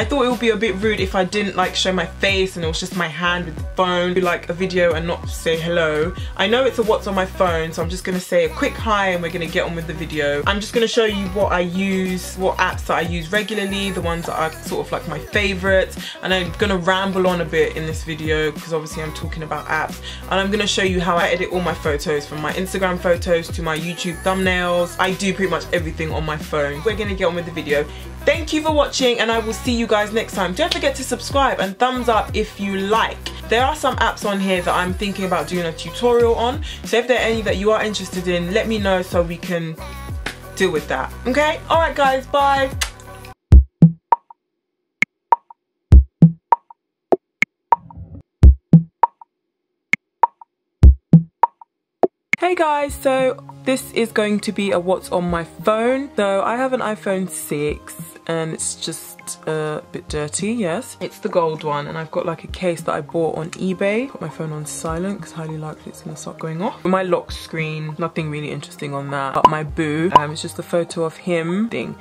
I thought it would be a bit rude if I didn't like show my face and it was just my hand with the phone, do like a video and not say hello. I know it's a what's on my phone, so I'm just gonna say a quick hi and we're gonna get on with the video. I'm just gonna show you what I use, what apps that I use regularly, the ones that are sort of like my favorites, and I'm gonna ramble on a bit in this video because obviously I'm talking about apps, and I'm gonna show you how I edit all my photos, from my Instagram photos to my YouTube thumbnails. I do pretty much everything on my phone. We're gonna get on with the video. Thank you for watching, and I will see you guys next time. Don't forget to subscribe and thumbs up if you like. There are some apps on here that I'm thinking about doing a tutorial on, so if there are any that you are interested in, let me know so we can deal with that. Okay? Alright guys, bye! Hey guys, so this is going to be a what's on my phone. So I have an iPhone 6 and it's just a bit dirty, yes. It's the gold one, and I've got like a case that I bought on eBay. Put my phone on silent because highly likely it's gonna start going off. My lock screen, nothing really interesting on that. But my boo, it's just a photo of him thing.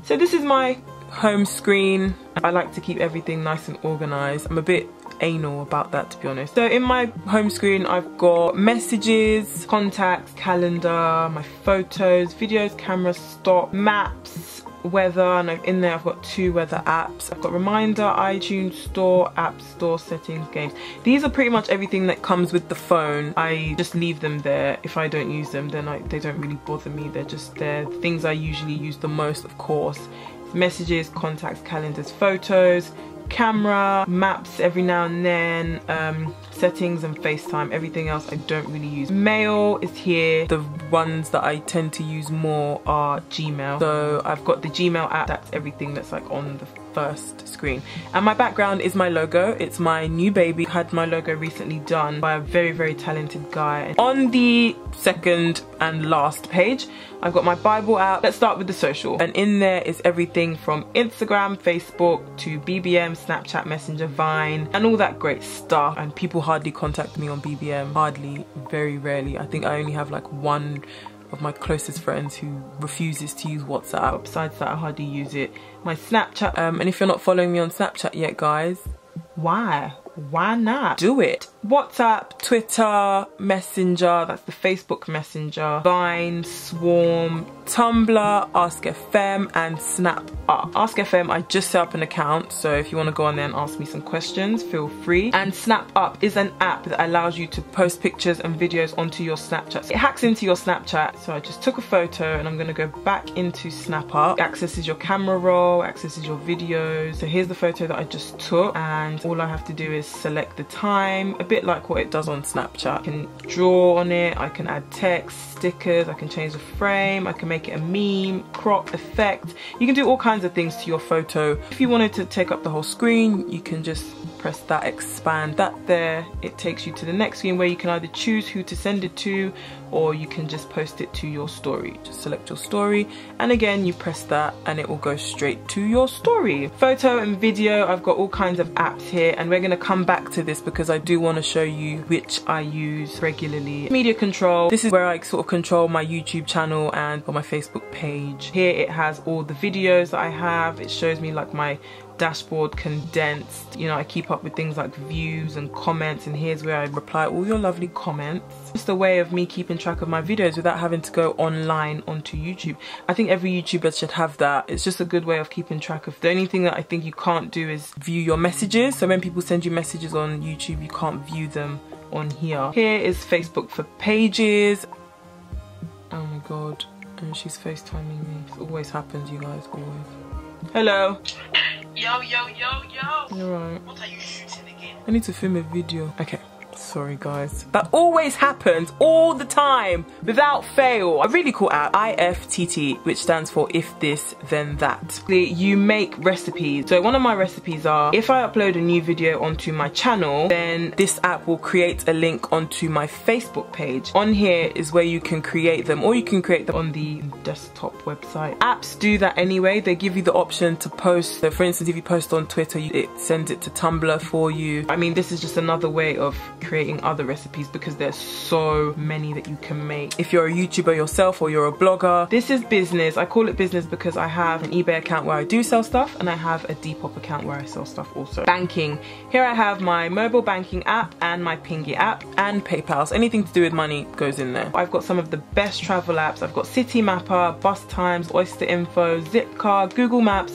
So this is my home screen. I like to keep everything nice and organized. I'm a bit anal about that, to be honest. So in my home screen I've got messages, contacts, calendar, my photos, videos, camera, stop, maps, weather, and in there I've got 2 weather apps. I've got reminder, iTunes store, app store, settings, games. These are pretty much everything that comes with the phone. I just leave them there. If I don't use them, then they don't really bother me. They're just there. The things I usually use the most, of course, messages, contacts, calendars, photos, camera, maps every now and then, settings and FaceTime. Everything else I don't really use. Mail is here. The ones that I tend to use more are Gmail. So I've got the Gmail app. That's everything that's like on the first screen. And my background is my logo. It's my new baby. I had my logo recently done by a very, very talented guy. On the second and last page, I've got my Bible app. Let's start with the social. And in there is everything from Instagram, Facebook to BBM, Snapchat, Messenger, Vine, and all that great stuff. And people hardly contact me on BBM. Hardly, very rarely. I think I only have like one of my closest friends who refuses to use WhatsApp. Besides that, I hardly use it. My Snapchat, and if you're not following me on Snapchat yet, guys, why not? Do it. WhatsApp, Twitter, Messenger, that's the Facebook Messenger, Vine, Swarm, Tumblr, Ask FM, and Snap Up. Ask FM, I just set up an account, so if you want to go on there and ask me some questions, feel free. And Snap Up is an app that allows you to post pictures and videos onto your Snapchat. It hacks into your Snapchat, so I just took a photo and I'm going to go back into Snap Up. It accesses your camera roll, accesses your videos. So here's the photo that I just took, and all I have to do is select the time, a bit like what it does on Snapchat. I can draw on it, I can add text, stickers, I can change the frame, I can make it a meme, crop, effect. You can do all kinds of things to your photo. If you wanted to take up the whole screen, you can just press that, expand that there. It takes you to the next screen where you can either choose who to send it to, or you can just post it to your story. Just select your story, and again you press that and it will go straight to your story. Photo and video, I've got all kinds of apps here, and we're going to come back to this because I do want to show you which I use regularly. Media control, this is where I sort of control my YouTube channel and on my Facebook page. Here it has all the videos that I have. It shows me like my dashboard condensed. You know, I keep up with things like views and comments, and here's where I reply all your lovely comments. Just a way of me keeping track of my videos without having to go online onto YouTube. I think every YouTuber should have that. It's just a good way of keeping track of. The only thing that I think you can't do is view your messages. So when people send you messages on YouTube, you can't view them on here. Here is Facebook for pages. Oh my god, and she's FaceTiming me. It always happens, you guys, always. Hello. Yo. You're right. What are you shooting again? I need to film a video. Okay. Sorry guys. That always happens all the time without fail. A really cool app, IFTT, which stands for if this then that. You make recipes. So one of my recipes are, if I upload a new video onto my channel, then this app will create a link onto my Facebook page. On here is where you can create them, or you can create them on the desktop website. Apps do that anyway. They give you the option to post. So for instance, if you post on Twitter, it sends it to Tumblr for you. I mean, this is just another way of creating creating other recipes because there's so many that you can make. If you're a YouTuber yourself or you're a blogger, this is business. I call it business because I have an eBay account where I do sell stuff and I have a Depop account where I sell stuff also. Banking. Here I have my mobile banking app and my Pingy app and PayPal. So anything to do with money goes in there. I've got some of the best travel apps. I've got City Mapper, Bus Times, Oyster Info, Zipcar, Google Maps,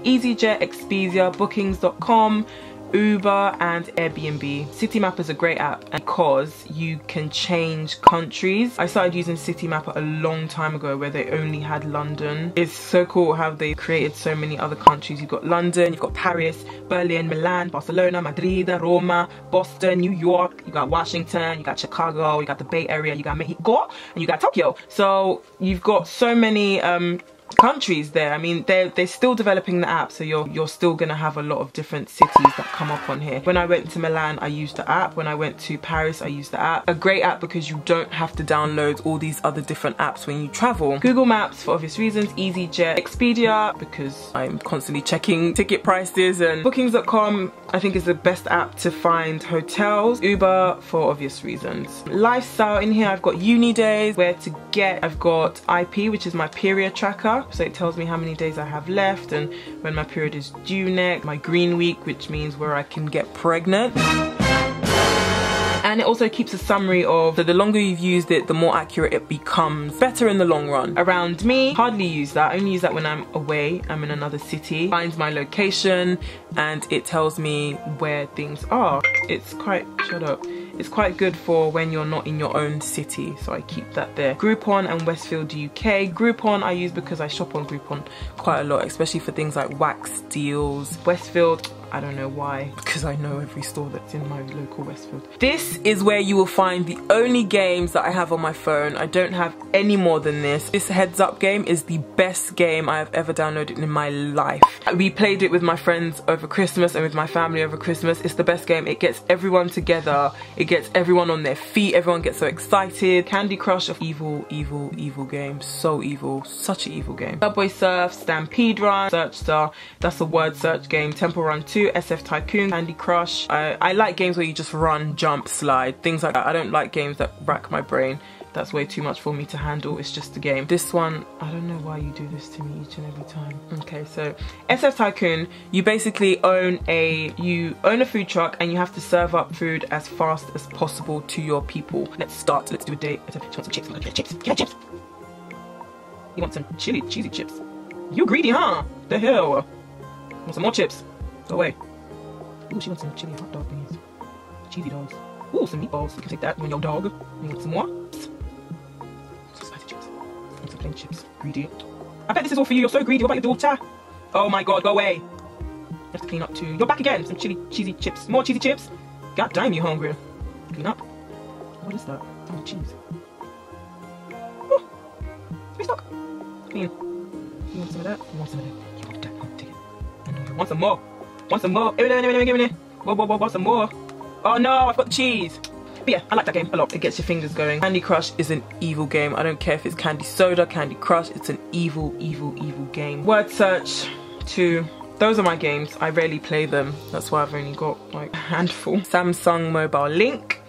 EasyJet, Expedia, Bookings.com, Uber and Airbnb. City Mapper is a great app because you can change countries. I started using City Mapper a long time ago where they only had London. It's so cool how they created so many other countries. You've got London, you've got Paris, Berlin, Milan, Barcelona, Madrid, Roma, Boston, New York, you got Washington, you got Chicago, you got the Bay Area, you got Mexico, and you got Tokyo. So you've got so many countries there. I mean, they're still developing the app, so you're still gonna have a lot of different cities that come up on here. When I went to Milan, I used the app. When I went to Paris, I used the app. A great app because you don't have to download all these other different apps when you travel. Google Maps for obvious reasons, EasyJet, Expedia because I'm constantly checking ticket prices, and Bookings.com I think is the best app to find hotels. Uber for obvious reasons. Lifestyle, in here I've got uni days, where to get. I've got IP, which is my period tracker. So it tells me how many days I have left and when my period is due next. My green week, which means where I can get pregnant. And it also keeps a summary of, so the longer you've used it, the more accurate it becomes. Better in the long run. Around me, hardly use that. I only use that when I'm away, I'm in another city. Finds my location and it tells me where things are. It's quite, shut up. It's quite good for when you're not in your own city, so I keep that there. Groupon and Westfield UK. Groupon I use because I shop on Groupon quite a lot, especially for things like wax deals. Westfield, I don't know why, because I know every store that's in my local Westfield. This is where you will find the only games that I have on my phone. I don't have any more than this. This Heads Up game is the best game I have ever downloaded in my life. We played it with my friends over Christmas and with my family over Christmas. It's the best game. It gets everyone together. It gets everyone on their feet. Everyone gets so excited. Candy Crush, evil, evil, evil game. So evil. Such an evil game. Subway Surf, Stampede Run, Search Star. That's a word search game. Temple Run 2. SF Tycoon, Candy Crush. I like games where you just run, jump, slide, things like that. I don't like games that rack my brain. That's way too much for me to handle. It's just a game. This one, I don't know why you do this to me each and every time. Okay, so SF Tycoon, you basically own a food truck and you have to serve up food as fast as possible to your people. Let's start. Let's do a date. She wants some chips. Can I get chips? Can I chips? You want some cheesy chips? You greedy, huh? The hell? Want some more chips? Go away. Ooh, she wants some chili hot dog things. Cheesy dogs. Ooh, some meatballs. You can take that. You and your dog. You want some more? Some spicy chips. And some plain chips. Greedy. I bet this is all for you. You're so greedy. What about your daughter? Oh my god, go away. You have to clean up too. You're back again. Some cheesy chips. More cheesy chips. God damn, you hungry. Clean up. What is that? Oh, cheese. Oh, it's stuck. Clean. You want some of that? You want some of that? You want that? Oh, take it. I know you want some more. Want some more? Give me. Whoa, some more. Oh no, I've got the cheese. But yeah, I like that game a lot. It gets your fingers going. Candy Crush is an evil game. I don't care if it's Candy Soda, Candy Crush. It's an evil, evil, evil game. Word Search 2. Those are my games. I rarely play them. That's why I've only got like a handful. Samsung Mobile Link.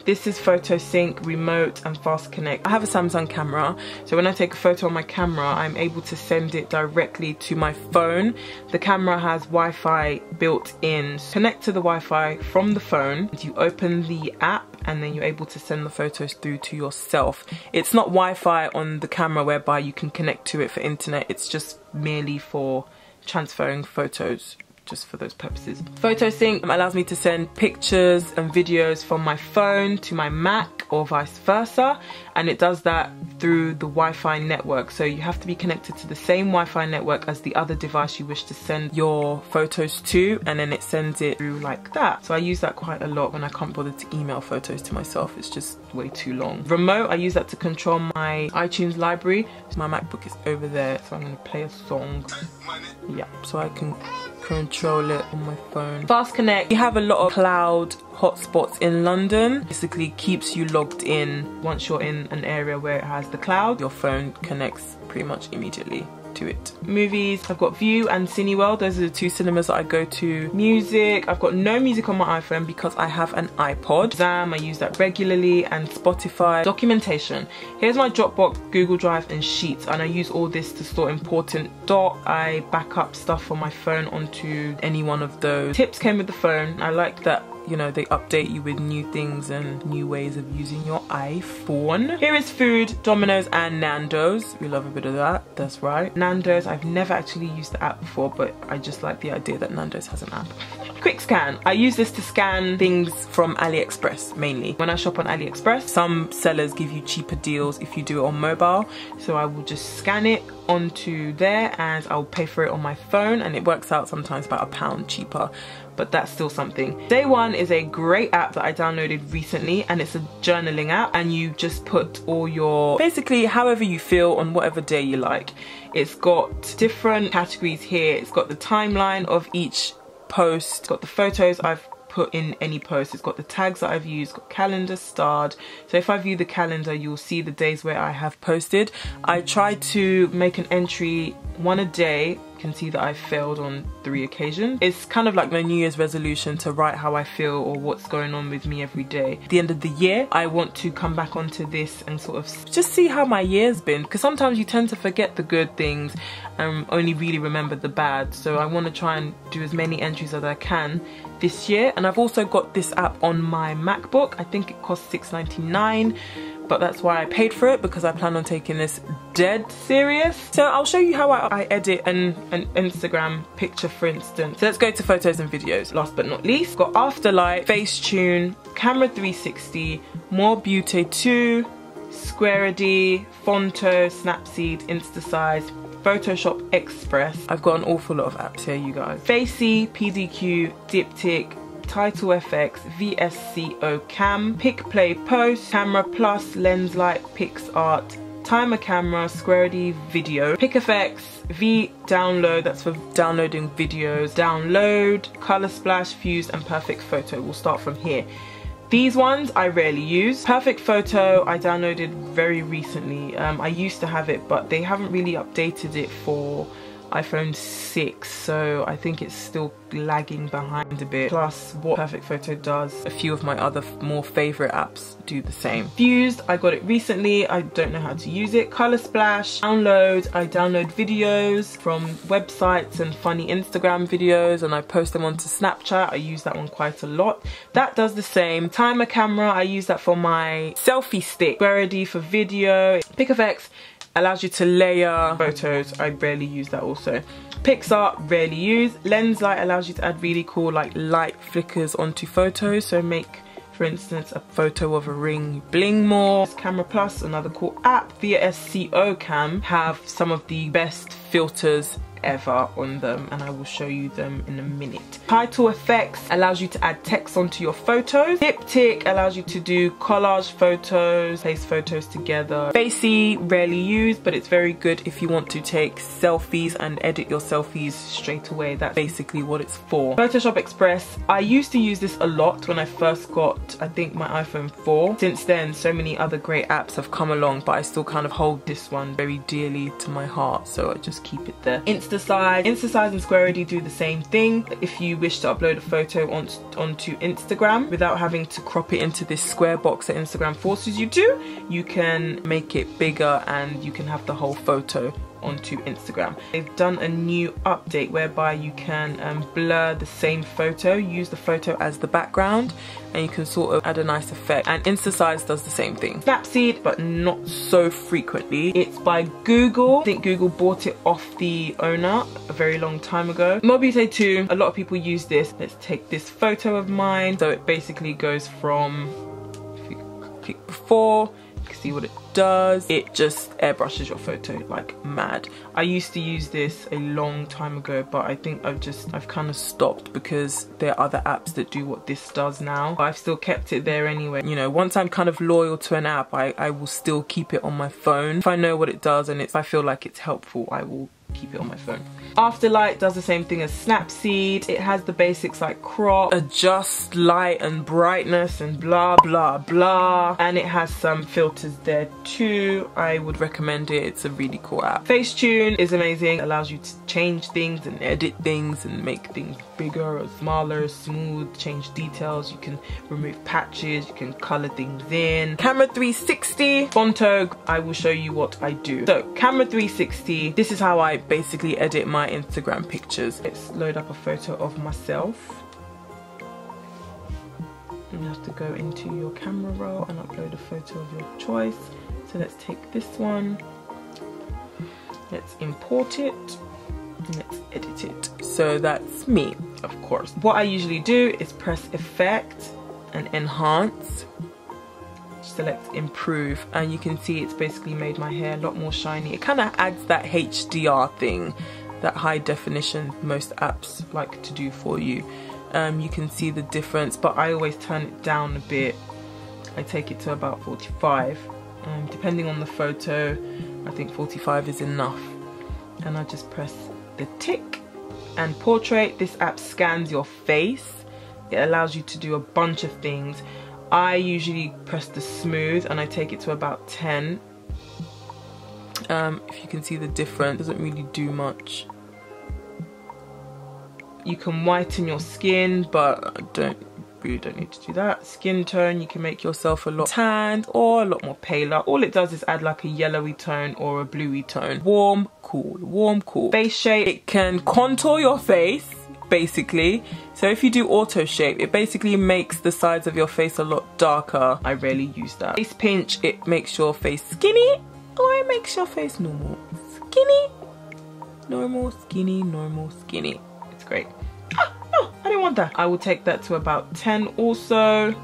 This is Photo Sync, Remote and Fast Connect. I have a Samsung camera, so when I take a photo on my camera, I'm able to send it directly to my phone. The camera has Wi-Fi built in. Connect to the Wi-Fi from the phone. You open the app and then you're able to send the photos through to yourself. It's not Wi-Fi on the camera whereby you can connect to it for internet. It's just merely for transferring photos. Just for those purposes. Photo Sync allows me to send pictures and videos from my phone to my Mac or vice versa, and it does that through the Wi-Fi network. So you have to be connected to the same Wi-Fi network as the other device you wish to send your photos to, and then it sends it through like that. So I use that quite a lot when I can't bother to email photos to myself. It's just way too long. Remote, I use that to control my iTunes library. So my MacBook is over there, so I'm going to play a song. Yeah, so I can control it on my phone. Fast Connect, you have a lot of cloud hotspots in London. Basically keeps you logged in. Once you're in an area where it has the cloud, your phone connects pretty much immediately to it. Movies, I've got View and Cineworld. Those are the two cinemas that I go to. Music, I've got no music on my iPhone because I have an iPod. Zam, I use that regularly, and Spotify. Documentation. Here's my Dropbox, Google Drive and Sheets, and I use all this to store important doc. I back up stuff on my phone onto any one of those. Tips came with the phone. I like that, you know, they update you with new things and new ways of using your iPhone. Here is food, Domino's and Nando's. We love a bit of that, that's right. Nando's, I've never actually used the app before, but I just like the idea that Nando's has an app. Quick scan. I use this to scan things from AliExpress mainly. When I shop on AliExpress, some sellers give you cheaper deals if you do it on mobile. So I will just scan it onto there and I'll pay for it on my phone, and it works out sometimes about £1 cheaper, but that's still something. Day One is a great app that I downloaded recently, and it's a journaling app, and you just put all your, basically however you feel on whatever day you like. It's got different categories here. It's got the timeline of each post, it's got the photos I've put in any post, it's got the tags that I've used, got calendar starred. So if I view the calendar, you'll see the days where I have posted. I try to make an entry, one a day. You can see that I failed on 3 occasions. It's kind of like my New Year's resolution to write how I feel or what's going on with me every day. At the end of the year, I want to come back onto this and sort of just see how my year's been, because sometimes you tend to forget the good things and only really remember the bad. So I want to try and do as many entries as I can this year. And I've also got this app on my MacBook. I think it costs $6.99. but that's why I paid for it, because I plan on taking this dead serious. So I'll show you how I edit an Instagram picture, for instance. So let's go to photos and videos. Last but not least, got Afterlight, Facetune, Camera 360, More Beauty 2, Squaredy, Fonto, Snapseed, Instasize, Photoshop Express. I've got an awful lot of apps here, you guys. Facey, PDQ, Diptyque, Title FX, VSCO Cam, Pic Play Post, Camera Plus, Lenslight, PixArt, Timer Camera, Squaredy Video, PicFX, V Download, that's for downloading videos, Download, Color Splash, Fuse and Perfect Photo. We'll start from here. These ones I rarely use. Perfect Photo I downloaded very recently. I used to have it, but they haven't really updated it for iPhone 6, so I think it's still lagging behind a bit. Plus what Perfect Photo does, a few of my other more favorite apps do the same. Fused, I got it recently, I don't know how to use it. Color Splash, Download, I download videos from websites and funny Instagram videos and I post them onto Snapchat. I use that one quite a lot. That does the same. Timer Camera, I use that for my selfie stick. Squaredy for video. PicFX allows you to layer photos. I rarely use that also. PixArt, rarely use. Lenslight allows you to add really cool like light flickers onto photos. So make, for instance, a photo of a ring bling more. Camera Plus, another cool app. VSCO Cam have some of the best filters ever on them, and I will show you them in a minute. Title FX allows you to add text onto your photos. Diptyque allows you to do collage photos, paste photos together. Facey, rarely used, but it's very good if you want to take selfies and edit your selfies straight away. That's basically what it's for. Photoshop Express, I used to use this a lot when I first got, I think, my iPhone 4. Since then, so many other great apps have come along, but I still kind of hold this one very dearly to my heart, so I just keep it there. Instasize and Squaredy do the same thing. If you wish to upload a photo onto Instagram without having to crop it into this square box that Instagram forces you to, you can make it bigger and you can have the whole photo onto Instagram. They've done a new update whereby you can blur the same photo, use the photo as the background, and you can sort of add a nice effect. And Instasize does the same thing. Snapseed, but not so frequently. It's by Google. I think Google bought it off the owner a very long time ago. Mobute 2, a lot of people use this. Let's take this photo of mine. So it basically goes from, if you click before, you can see what it does. It just airbrushes your photo like mad. I used to use this a long time ago, but I think I've kind of stopped because there are other apps that do what this does now. But I've still kept it there anyway. You know, once I'm kind of loyal to an app, I will still keep it on my phone. If I know what it does and if I feel like it's helpful, I will keep it on my phone. Afterlight does the same thing as Snapseed. It has the basics like crop, adjust light and brightness and blah blah blah, and it has some filters there too. I would recommend it. It's a really cool app. Facetune is amazing. It allows you to change things and edit things and make things bigger or smaller, smooth, change details. You can remove patches, you can color things in. Camera 360, Fonto, I will show you what I do. So Camera 360, this is how I basically edit my Instagram pictures. Let's load up a photo of myself. You have to go into your camera roll and upload a photo of your choice. So let's take this one, let's import it, and let's edit it. So that's me, of course. What I usually do is press Effect and Enhance, select Improve, and you can see it's basically made my hair a lot more shiny. It kind of adds that HDR thing, that high definition most apps like to do for you. You can see the difference, but I always turn it down a bit. I take it to about 45. Depending on the photo, I think 45 is enough. And I just press the tick. And Portrait, this app scans your face. It allows you to do a bunch of things. I usually press the smooth and I take it to about 10. If you can see the difference, it doesn't really do much. You can whiten your skin, but really don't need to do that. Skin tone, you can make yourself a lot tanned or a lot more paler. All it does is add like a yellowy tone or a bluey tone. Warm, cool, warm, cool. Face shape, it can contour your face, basically. So if you do auto shape, it basically makes the sides of your face a lot darker. I rarely use that. Face pinch, it makes your face skinny or it makes your face normal. Skinny, normal, skinny, normal, skinny. It's great. Ah, no, I didn't want that. I will take that to about 10 also.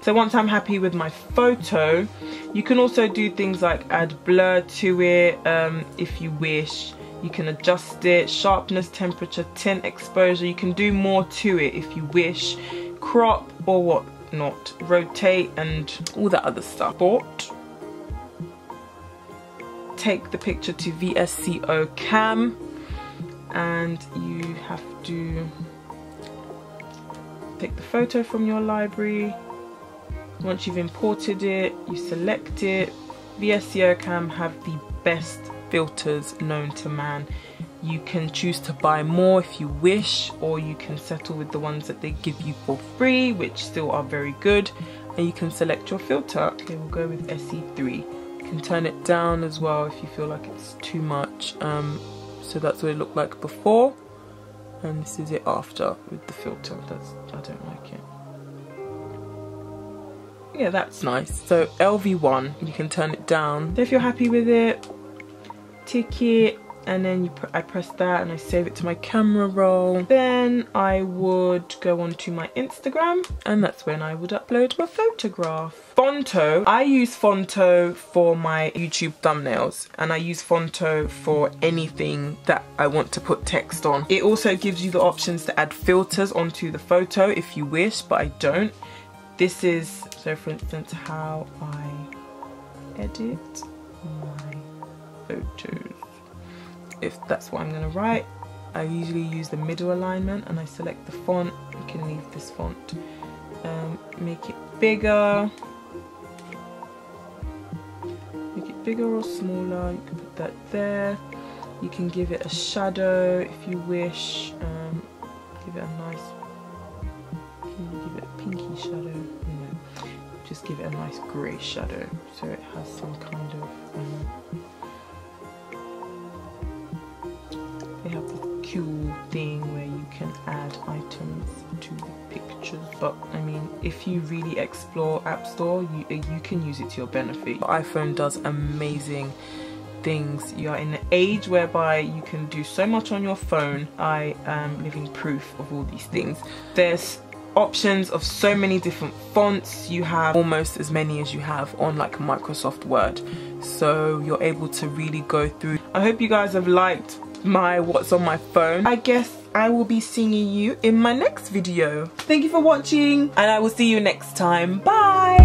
So once I'm happy with my photo, you can also do things like add blur to it if you wish. You can adjust it, sharpness, temperature, tint, exposure. You can do more to it if you wish. Crop or whatnot, rotate and all that other stuff. Take the picture to VSCO cam and you have to take the photo from your library. Once you've imported it, you select it. VSCO cam have the best filters known to man. You can choose to buy more if you wish, or you can settle with the ones that they give you for free, which still are very good, and you can select your filter. Okay, we'll go with SE3. You can turn it down as well if you feel like it's too much. So that's what it looked like before, and this is it after with the filter. I don't like it. Yeah, that's nice. So LV1, you can turn it down. So if you're happy with it, tick it, and then I press that and I save it to my camera roll. Then I would go onto my Instagram, and that's when I would upload my photograph. Fonto, I use Fonto for my YouTube thumbnails, and I use Fonto for anything that I want to put text on. It also gives you the options to add filters onto the photo if you wish, but I don't. This is, so for instance, how I edit my photos. If that's what I'm going to write, I usually use the middle alignment and I select the font. You can leave this font. Make it bigger. Make it bigger or smaller. You can put that there. You can give it a shadow if you wish. Give it a nice, give it a pinky shadow. No, just give it a nice grey shadow so it has some kind of they have this cool thing where you can add items to the pictures, but I mean, if you really explore App Store, you can use it to your benefit. The iPhone does amazing things. You are in an age whereby you can do so much on your phone. I am living proof of all these things. There's options of so many different fonts. You have almost as many as you have on like Microsoft Word, so you're able to really go through. I hope you guys have liked my what's on my phone. I guess I will be seeing you in my next video. Thank you for watching, and I will see you next time. Bye.